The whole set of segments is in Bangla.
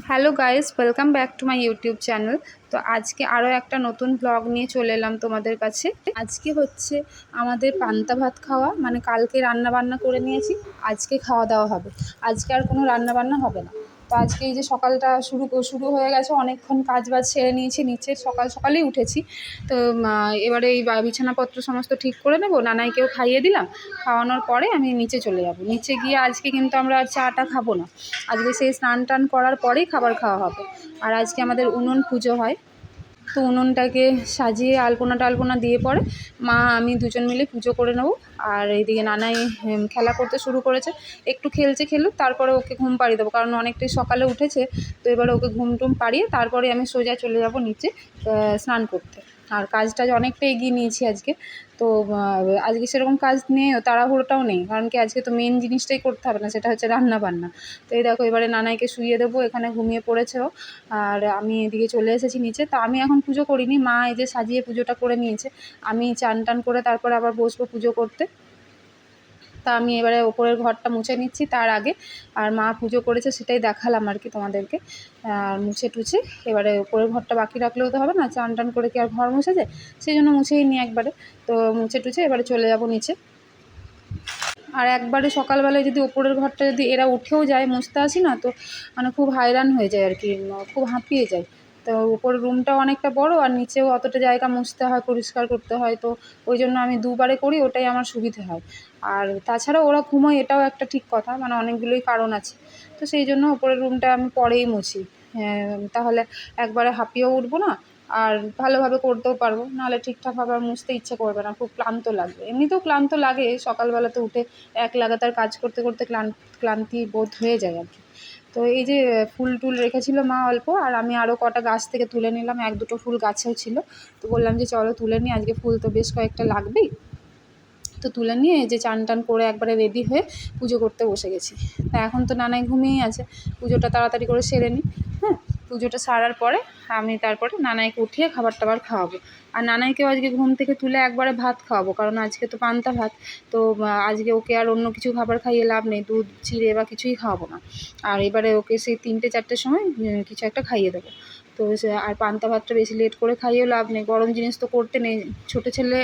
Hello guys, welcome back to my YouTube channel. তো আজকে আরও একটা নতুন ব্লগ নিয়ে চলে এলাম তোমাদের কাছে। আজকে হচ্ছে আমাদের পান্তা ভাত খাওয়া, মানে কালকে রান্না বান্না করে নিয়েছি, আজকে খাওয়া দাওয়া হবে। আজকে আর কোনো রান্না বান্না হবে না। তো আজকে এই যে সকালটা শুরু হয়ে গেছে, অনেকক্ষণ কাজ বাজ সেরে নিয়েছি, নিচে সকাল সকালেই উঠেছি। তো এবারে এই বিছানাপত্র সমস্ত ঠিক করে নেবো, নানাইকেও খাইয়ে দিলাম। খাওয়ানোর পরে আমি নিচে চলে যাব। নিচে গিয়ে আজকে কিন্তু আমরা আর চাটা খাবো না, আজকে সেই স্নান টান করার পরেই খাবার খাওয়া হবে। আর আজকে আমাদের উনুন পুজো হয়, তো উনুনটাকে সাজিয়ে আলপনা টালপনা দিয়ে পরে মা আমি দুজন মিলে পুজো করে নেবো। আর এইদিকে নানাই খেলা করতে শুরু করেছে, একটু খেলুক, তারপরে ওকে ঘুম পাড়িয়ে দেবো, কারণ অনেকটাই সকালে উঠেছে। তো এবারে ওকে ঘুম টুম পাড়িয়ে তারপরে আমি সোজা চলে যাব নিচে স্নান করতে। আর কাজটা অনেকটা এগিয়ে নিয়েছি আজকে। তো আজকে সেরকম কাজ নেইও, তাড়াহুড়োটাও নেই, কারণ কি আজকে তো মেন জিনিসটাই করতে হবে না, সেটা হচ্ছে রান্না বান্না। তো এই দেখো এবারে নানাইকে শুইয়ে দেবো, এখানে ঘুমিয়ে পড়েছে ও। আর আমি এদিকে চলে এসেছি নিচে। তা আমি এখন পুজো করিনি, মা এই যে সাজিয়ে পুজোটা করে নিয়েছে। আমি চান টান করে তারপরে আবার বসবো পুজো করতে। তা আমি এবারে ওপরের ঘরটা মুছে নিচ্ছি তার আগে। আর মা পুজো করেছে সেটাই দেখালাম আর কি তোমাদেরকে। আর মুছে টুছে এবারে ওপরের ঘরটা বাকি রাখলেও তো হবে না, চান টান করে কি আর ঘর মুছে যায়, সেই জন্য মুছেই নিই একবারে। তো মুছে টুছে এবারে চলে যাব নিচে। আর একবারে সকালবেলায় যদি ওপরের ঘরটা যদি এরা উঠেও যায়, মুছতে আসি না, তো মানে খুব হায়রান হয়ে যায় আর কি, খুব হাঁপিয়ে যায়। তো ওপরের রুমটাও অনেকটা বড়, আর নিচেও অতটা জায়গা মুছতে হয়, পরিষ্কার করতে হয়। তো ওই জন্য আমি দুবারে করি, ওটাই আমার সুবিধে হয়। আর তাছাড়া ওরা ঘুমোয়, এটাও একটা ঠিক কথা, মানে অনেকগুলোই কারণ আছে। তো সেই জন্য ওপরের রুমটা আমি পরেই মুছি। তাহলে একবারে হাঁপিয়েও উঠবো না, আর ভালোভাবে করতেও পারবো। নাহলে ঠিকঠাকভাবে আর মুছতে ইচ্ছে করবে না, খুব ক্লান্ত লাগবে। এমনিতেও ক্লান্ত লাগে সকালবেলাতে উঠে এক লাগাতার কাজ করতে করতে ক্লান্তি বোধ হয়ে যায় আর কি। তো এই যে ফুল টুল রেখেছিল মা অল্প, আর আমি আরও কটা গাছ থেকে তুলে নিলাম, এক দুটো ফুল গাছেও ছিল। তো বললাম যে চলো তুলে নিই, আজকে ফুল তো বেশ কয়েকটা লাগবেই। তো তুলে নিয়ে এই যে চান টান করে একবারে রেডি হয়ে পুজো করতে বসে গেছি। তা এখন তো নানাই ঘুমিয়েই আছে, পুজোটা তাড়াতাড়ি করে সেরে নিই। হ্যাঁ, পুজোটা সারার পরে আমি তারপরে নানাইকে উঠিয়ে খাবার টাবার খাওয়াবো। আর নানাইকেও আজকে ঘুম থেকে তুলে একবারে ভাত খাওয়াবো, কারণ আজকে তো পান্তা ভাত। তো আজকে ওকে আর অন্য কিছু খাবার খাইয়ে লাভ নেই, দুধ চিড়ে বা কিছুই খাওয়াবো না। আর এবারে ওকে সেই 3টে 4টের সময় কিছু একটা খাইয়ে দেবো। তো আর পান্তা ভাতটা বেশি লেট করে খাইয়েও লাভ নেই, গরম জিনিস তো করতে নেই। ছোটো ছেলে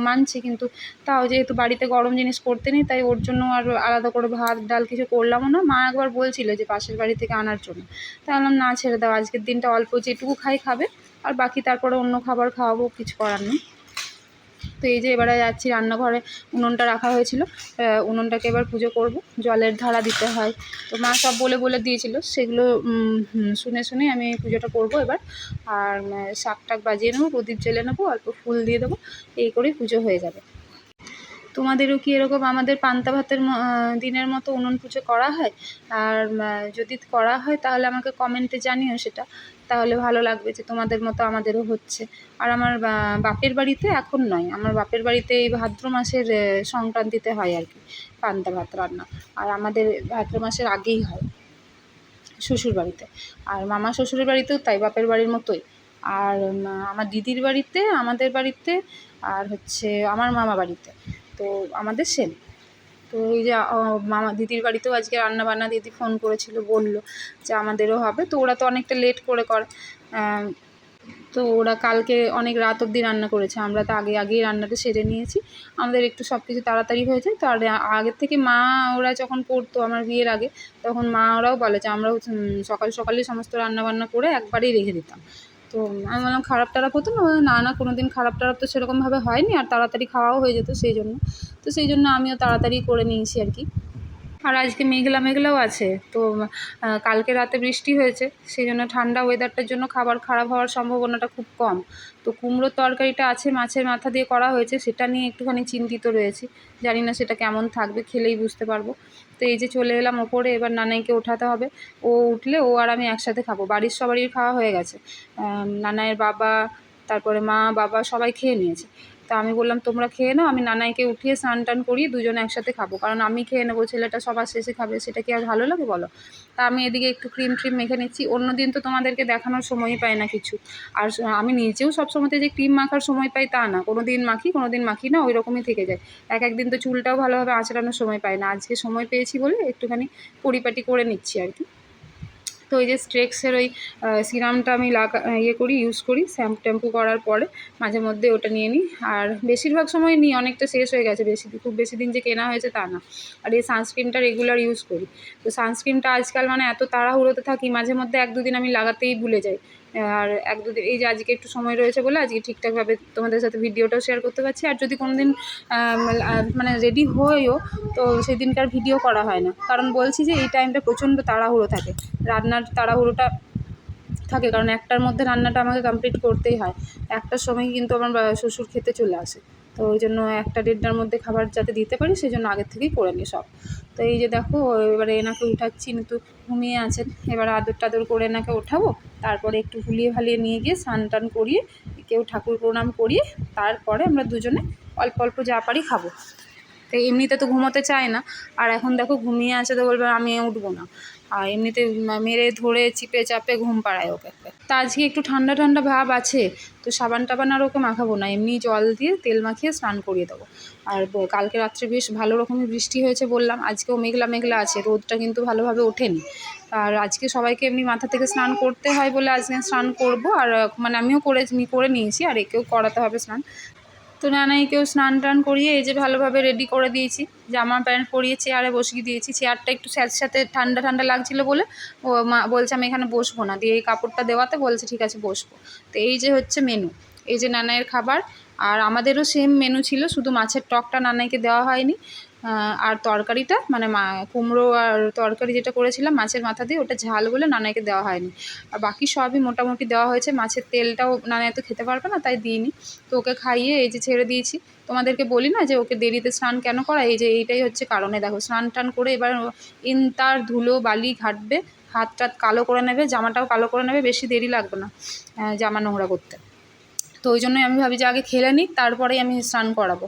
মানছি, কিন্তু তাও যেহেতু বাড়িতে গরম জিনিস করতে নেই, তাই ওর জন্য আর আলাদা করে ভাত ডাল কিছু করলামও না। মা একবার বলছিল যে পাশের বাড়ি থেকে আনার জন্য, তাই বললাম না, ছেড়ে দাও, আজকের দিনটা অল্প যেটুকু খাবে, আর বাকি তারপরে অন্য খাবার খাওয়াবো, কিছু করার নেই। তো এই যে এবারে যাচ্ছি রান্নাঘরে, উনুনটা রাখা হয়েছিল, উনুনটাকে এবার পুজো করব, জলের ধারা দিতে হয়। তো মা সব বলে বলে দিয়েছিল, সেগুলো শুনে আমি পুজোটা করব এবার। আর শাক টাক বাজিয়ে নেবো, প্রদীপ জ্বেলে নেবো, অল্প ফুল দিয়ে দেবো, এই করেই পুজো হয়ে যাবে। তোমাদেরও কি এরকম আমাদের পান্তা ভাতের দিনের মতো উনুন পুজো করা হয়? আর যদি করা হয় তাহলে আমাকে কমেন্টে জানিও সেটা, তাহলে ভালো লাগবে যে তোমাদের মতো আমাদেরও হচ্ছে। আর আমার বাপের বাড়িতে এখন নয়, আমার বাপের বাড়িতে এই ভাদ্র মাসের সংক্রান্তিতে হয় আর কি পান্তা ভাত রান্না। আর আমাদের ভাদ্র মাসের আগেই হয় শ্বশুর বাড়িতে। আর মামা শ্বশুরের বাড়িতেও তাই, বাপের বাড়ির মতোই। আর আমার দিদির বাড়িতে, আমাদের বাড়িতে, আর হচ্ছে আমার মামা বাড়িতে, তো আমাদের সেম। তো এই যে মামা দিদির বাড়িতেও আজকে রান্নাবান্না, দিদি ফোন করেছিল, বলল যে আমাদেরও হবে। তো ওরা তো অনেকটা লেট করে করে, তো ওরা কালকে অনেক রাত অবধি রান্না করেছে, আমরা তো আগেই রান্নাটা সেরে নিয়েছি। আমাদের একটু সব কিছু তাড়াতাড়ি হয়ে যায়। তো আর আগের থেকে মা ওরা যখন করতো আমার বিয়ের আগে, তখন মা ওরাও বলে যে আমরাও সকালেই সমস্ত রান্নাবান্না করে একবারেই রেখে দিতাম। তো আমি বললাম খারাপ টারাপ হতো না? না কোনো দিন খারাপ টারাপ তো সেরকমভাবে হয়নি, আর তাড়াতাড়ি খাওয়াও হয়ে যেত সেই জন্য। তো সেই জন্য আমিও তাড়াতাড়ি করে নিয়েছি আর কি। আর আজকে মেঘলাও আছে। তো কালকে রাতে বৃষ্টি হয়েছে, সেই জন্য ঠান্ডা ওয়েদারটার জন্য খাবার খারাপ হওয়ার সম্ভাবনাটা খুব কম। তো কুমড়োর তরকারিটা আছে, মাছের মাথা দিয়ে করা হয়েছে, সেটা নিয়ে একটুখানি চিন্তিত রয়েছি। জানি না সেটা কেমন থাকবে, খেলেই বুঝতে পারবো। তো এই যে চলে এলাম ওপরে, এবার নানাইকে ওঠাতে হবে। ও উঠলে ও আর আমি একসাথে খাবো, বাড়ির সবারই খাওয়া হয়ে গেছে। নানাইয়ের বাবা, তারপরে মা বাবা সবাই খেয়ে নিয়েছে। তা আমি বললাম তোমরা খেয়ে নাও, আমি নানাইকে উঠিয়ে স্নান টান করিয়ে দুজনে একসাথে খাবো, কারণ আমি খেয়ে নেবো, ছেলেটা সবার শেষে খাবে, সেটা কি আর ভালো লাগে বলো? তা আমি এদিকে একটু ক্রিম ট্রিম মেখে নিচ্ছি। অন্য দিন তো তোমাদেরকে দেখানোর সময়ই পাই না কিছু। আর আমি নিজেও সবসময়তে যে ক্রিম মাখার সময় পাই তা না, কোনো দিন মাখি না, ওই রকমই থেকে যায়। এক দিন তো চুলটাও ভালোভাবে আঁচড়ানোর সময় পাই না, আজকে সময় পেয়েছি বলে একটুখানি পরিপাটি করে নিচ্ছি আর কি। তো তো ওই যে স্ট্রেক্সের ওই সিরামটা আমি ইউজ করি শ্যাম্পু ট্যাম্পু করার পরে মাঝে মধ্যে ওটা নিয়ে নিই। আর বেশিরভাগ সময় নিই, অনেকটা শেষ হয়ে গেছে, খুব বেশি দিন যে কেনা হয়েছে তা না। আর এই সানস্ক্রিনটা রেগুলার ইউজ করি। তো সানস্ক্রিনটা আজকাল মানে এত তাড়াহুড়োতে থাকি, মাঝে মধ্যে 1-2 দিন আমি লাগাতেই ভুলে যাই। আর 1-2 দিন এই যে আজকে একটু সময় রয়েছে বলে আজকে ঠিকঠাকভাবে তোমাদের সাথে ভিডিওটাও শেয়ার করতে পারছি। আর যদি কোনো দিন মানে রেডি হয়েও তো সেদিনকার ভিডিও করা হয় না, কারণ বলছি যে এই টাইমটা প্রচণ্ড তাড়াহুড়ো থাকে, রান্নার তাড়াহুড়োটা থাকে, কারণ 1টার মধ্যে রান্নাটা আমাকে কমপ্লিট করতেই হয়। 1টার সময় কিন্তু আমার শ্বশুর খেতে চলে আসে, তো ওই জন্য 1টা-1:30টার মধ্যে খাবার যাতে দিতে পারি সেই জন্য আগের থেকেই করে নিই সব। তো এই যে দেখো এবারে এনাকে উঠাচ্ছি, কিন্তু ঘুমিয়ে আছেন, এবার আদর টাদর করে এনাকে ওঠাবো, তারপরে একটু ভুলিয়ে ভালিয়ে নিয়ে গিয়ে স্নান টান করিয়ে কেউ ঠাকুর প্রণাম করিয়ে তারপরে আমরা দুজনে অল্প অল্প যা পারি খাবো। তো এমনিতে তো ঘুমোতে চায় না, আর এখন দেখো ঘুমিয়ে আছে তো বলবে আমি উঠবো না, আর এমনিতে মেরে ধরে চিপে চাপে ঘুম পাড়ায় ওকে। তা আজকে একটু ঠান্ডা ঠান্ডা ভাব আছে, তো সাবান টাবান আর ওকে মাখাবো না, এমনি জল দিয়ে তেল মাখিয়ে স্নান করিয়ে দেবো। আর কালকে রাত্রে বেশ ভালো রকমের বৃষ্টি হয়েছে বললাম, আজকেও মেঘলা মেঘলা আছে, রোদটা কিন্তু ভালোভাবে ওঠেনি। আর আজকে সবাইকে এমনি মাথা থেকে স্নান করতে হয় বলে আজকে স্নান করব, আর মানে আমিও করে নিয়েছি, আর একেও করাতে হবে স্নান। তো নানাইকেও স্নান টান করিয়ে এই যে ভালোভাবে রেডি করে দিয়েছি, জামা প্যান্ট পরিয়ে চেয়ারে বসিয়ে দিয়েছি। চেয়ারটা একটু স্যাঁতস্যাঁতে ঠান্ডা ঠান্ডা লাগছিল বলে ও মা বলছে আমি এখানে বসবো না, দিয়ে এই কাপড়টা দেওয়াতে বলছে ঠিক আছে বসবো। তো এই যে হচ্ছে মেনু, এই যে নানাইয়ের খাবার। আর আমাদেরও সেম মেনু ছিল, শুধু মাছের টকটা নানাইকে দেওয়া হয়নি, আর তরকারিটা মানে কুমড়ো আর তরকারি যেটা করেছিলাম মাছের মাথা দিয়ে ওটা ঝাল বলে নানাইকে দেওয়া হয়নি। আর বাকি সবই মোটামুটি দেওয়া হয়েছে, মাছের তেলটাও নানাই তো খেতে পারবে না তাই দিইনি। তো ওকে খাইয়ে এই যে ছেড়ে দিয়েছি। তোমাদেরকে বলি না যে ওকে দেরিতে স্নান কেন করা, এই যে এইটাই হচ্ছে কারণে। দেখো স্নান টান করে এবার তার ধুলো বালি ঘাটবে, হাত টাত কালো করে নেবে, জামাটাও কালো করে নেবে, বেশি দেরি লাগবে না জামা নোংরা করতে। তো ওই জন্যই আমি ভাবি যে আগে খেলে নিই তারপরেই আমি স্নান করাবো।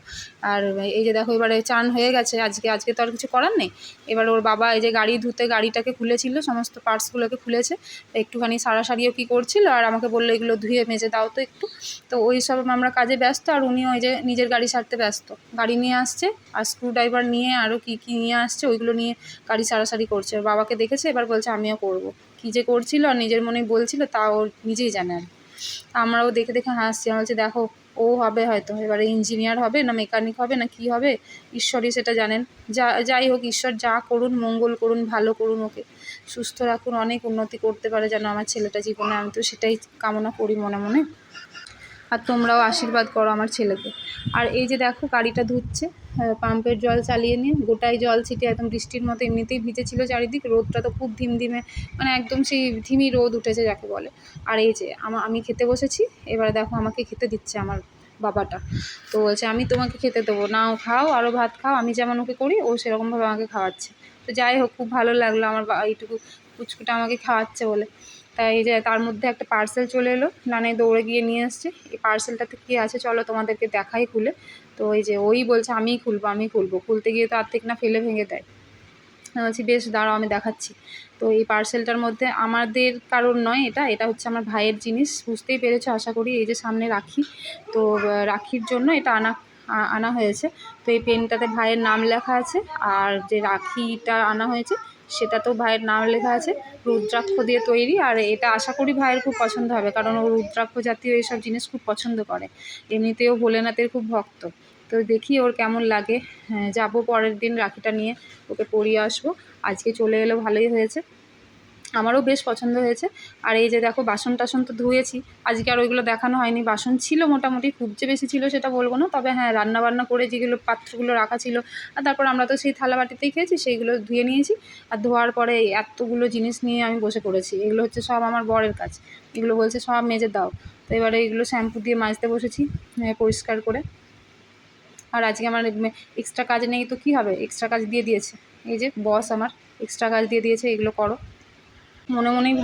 আর এই যে দেখো এবারে চান হয়ে গেছে, আজকে তো আর কিছু করার নেই। এবার ওর বাবা এই যে গাড়ি ধুতে গাড়িটাকে খুলেছিল, সমস্ত পার্টসগুলোকে খুলেছে, একটুখানি সারাসারিও কী করছিল, আর আমাকে বললো এগুলো ধুয়ে মেজে দাও তো একটু। তো ওই সব আমরা কাজে ব্যস্ত, আর উনিও ওই যে নিজের গাড়ি সারতে ব্যস্ত, গাড়ি নিয়ে আসছে আর স্ক্রুড্রাইভার নিয়ে আরও কী কী নিয়ে আসছে ওইগুলো নিয়ে গাড়ি সারাসারি করছে। ওর বাবাকে দেখেছে, এবার বলছে আমিও করবো। কী যে করছিল আর নিজের মনেই বলছিল তা ও নিজেই জানে। আর আমরাও দেখে দেখে হাসছি, আমার বলছি দেখো ও হবে হয়তো এবারে ইঞ্জিনিয়ার হবে না মেকানিক হবে না কি হবে, ঈশ্বরই সেটা জানেন। যাই হোক, ঈশ্বর যা করুন মঙ্গল করুন, ভালো করুন, ওকে সুস্থ রাখুন, অনেক উন্নতি করতে পারে যেন আমার ছেলেটা জীবনে, আমি তো সেটাই কামনা করি মনে মনে। আর তোমরাও আশীর্বাদ করো আমার ছেলেকে। আর এই যে দেখো গাড়িটা ধুচ্ছে, পাম্পের জল চালিয়ে নিয়ে গোটায় জল ছিটিয়ে, একদম বৃষ্টির মতো এমনিতেই ভিজেছিল চারিদিক, রোদটা তো খুব ধিমধিমে, মানে একদম সেই ধিমি রোদ উঠেছে যাকে বলে। আর এই যে আমি খেতে বসেছি, এবার দেখো আমাকে খেতে দিচ্ছে আমার বাবাটা। তো বলছে আমি তোমাকে খেতে দেবো, নাও খাও আরও ভাত খাও, আমি যেমন ওকে করি ও সেরকমভাবে আমাকে খাওয়াচ্ছে। তো যাই হোক, খুব ভালো লাগলো আমার এইটুকু পুচকুটা আমাকে খাওয়াচ্ছে বলে। তাই এই যে তার মধ্যে একটা পার্সেল চলে এলো, নানি দৌড়ে গিয়ে নিয়ে এসছে। এই পার্সেলটাতে কী আছে চলো তোমাদেরকে দেখাই খুলে। তো ওই যে ওই বলছে আমিই খুলবো, খুলতে গিয়ে তো আর্ধেক না ফেলে ভেঙে দেয়। আমি বলছি বেশ দাঁড়াও আমি দেখাচ্ছি। তো এই পার্সেলটার মধ্যে আমাদের কারোর নয়, এটা হচ্ছে আমার ভাইয়ের জিনিস, বুঝতেই পেরেছো আশা করি। এই যে সামনে রাখি, তো রাখির জন্য এটা আনা হয়েছে। তো এই পেনটাতে ভাইয়ের নাম লেখা আছে, আর যে রাখিটা আনা হয়েছে সেটাতেও ভাইয়ের নাম লেখা আছে, রুদ্রাক্ষ দিয়ে তৈরি। আর এটা আশা করি ভাইয়ের খুব পছন্দ হবে, কারণ ও রুদ্রাক্ষ জাতীয় এইসব জিনিস খুব পছন্দ করে, এমনিতেও ভোলেনাথের খুব ভক্ত। তো দেখি ওর কেমন লাগে। হ্যাঁ, যাবো পরের দিন রাখিটা নিয়ে ওকে পরিয়ে আসবো। আজকে চলে এলো ভালোই হয়েছে, আমারও বেশ পছন্দ হয়েছে। আর এই যে দেখো বাসন টাসন তো ধুয়েছি, আজকে আর ওইগুলো দেখানো হয়নি। বাসন ছিল মোটামুটি, খুব যে বেশি ছিল সেটা বলবো না, তবে হ্যাঁ রান্নাবান্না করে যেগুলো পাত্রগুলো রাখা ছিল, আর তারপর আমরা তো সেই থালা বাটিতেই খেয়েছি, সেইগুলো ধুয়ে নিয়েছি। আর ধোয়ার পরে এতগুলো জিনিস নিয়ে আমি বসে পড়েছি, এগুলো হচ্ছে সব আমার বরের কাজ, এগুলো বলছে সব মেজে দাও। তো এবারে এগুলো শ্যাম্পু দিয়ে মাজতে বসেছি পরিষ্কার করে। আর আজকে আমার এক্সট্রা কাজ নেই তো কী হবে, এক্সট্রা কাজ দিয়ে দিয়েছে, এই যে বস আমার এক্সট্রা কাজ দিয়ে দিয়েছে, এগুলো করো। মনে মনেই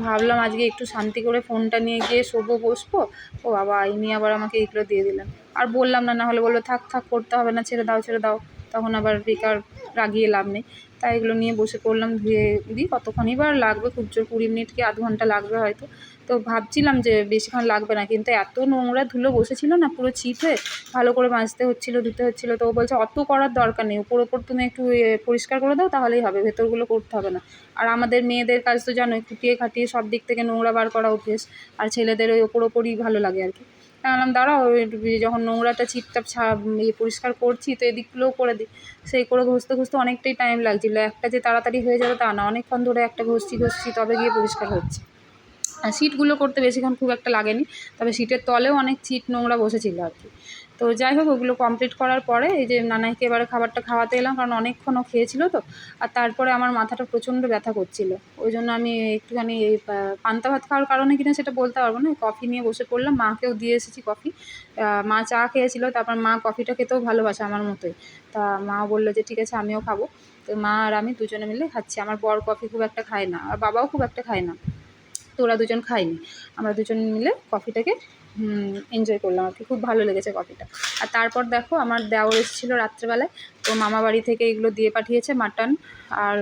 ভাবলাম আজকে একটু শান্তি করে ফোনটা নিয়ে গিয়ে বসবো, ও বাবা ইনি আবার আমাকে এগুলো দিয়ে দিলেন। আর বললাম না, না হলে বললো থাক করতে হবে না, ছেড়ে দাও। তখন আবার বেকার রাগিয়ে লাভ নেই। তাই এগুলো নিয়ে বসে পড়লাম, ধুয়ে দিই। কতক্ষণই বা লাগবে, খুব জোর 20 মিনিট কি আধ ঘন্টা লাগবে হয়তো। তো ভাবছিলাম যে বেশিক্ষণ লাগবে না, কিন্তু এত নোংরা ধুলো বসেছিল না পুরো চিট হয়ে, ভালো করে মাজতে হচ্ছিলো, ধুতে হচ্ছিলো। তো ও বলছে অত করার দরকার নেই, ওপর তুমি একটু পরিষ্কার করে দাও তাহলেই হবে, ভেতরগুলো করতে হবে না। আর আমাদের মেয়েদের কাজ তো জানোই, খুঁটিয়ে খাটিয়ে সব দিক থেকে নোংরা বার করা অভ্যেস, আর ছেলেদের ওই ওপরই ভালো লাগে আর কি। বললাম দাঁড়াও, যখন নোংরাটা চিটটা পরিষ্কার করছি তো এদিকগুলোও করে দিই। সেই করে ঘষতে ঘষতে অনেকটাই টাইম লাগছিলো, একটা যে তাড়াতাড়ি হয়ে যাবে তা না, অনেকক্ষণ ধরে একটা ঘষছি তবে গিয়ে পরিষ্কার হচ্ছে। আর সিটগুলো করতে বেশিক্ষণ খুব একটা লাগেনি, তবে সিটের তলেও অনেক চিট নোংরা বসেছিল আর কি। তো যাই হোক, ওগুলো কমপ্লিট করার পরে এই যে নানাইকে এবারে খাবারটা খাওয়াতে এলাম, কারণ অনেকক্ষণও খেয়েছিল তো। আর তারপরে আমার মাথাটা প্রচণ্ড ব্যথা করছিল, ওই জন্য আমি একটুখানি এই পান্তা ভাত খাওয়ার কারণে কিনা সেটা বলতে পারবো না, কফি নিয়ে বসে পড়লাম। মাকেও দিয়ে এসেছি কফি। মা চা খেয়েছিল, তারপর মা কফিটা খেতেও ভালোবাসে আমার মতোই। তা মা বললো যে ঠিক আছে আমিও খাবো। তো মা আর আমি দুজনে মিলে খাচ্ছি। আমার বর কফি খুব একটা খায় না, আর বাবাও খুব একটা খায় না, তো ওরা দুজন খাইনি। আমরা দুজন মিলে কফিটাকে এনজয় করলাম আর কি, খুব ভালো লেগেছে কফিটা। আর তারপর দেখো আমার দেওর এসেছিলো রাত্রেবেলায়, তো মামা বাড়ি থেকে এগুলো দিয়ে পাঠিয়েছে, মাটন আর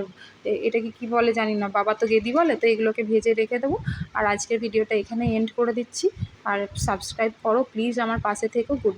এটাকে কি বলে জানি না, বাবা তো গেদি বলে। তো এগুলোকে ভেজে রেখে দেবো। আর আজকের ভিডিওটা এখানে এন্ড করে দিচ্ছি। আর সাবস্ক্রাইব করো প্লিজ, আমার পাশে থেকো। গুড।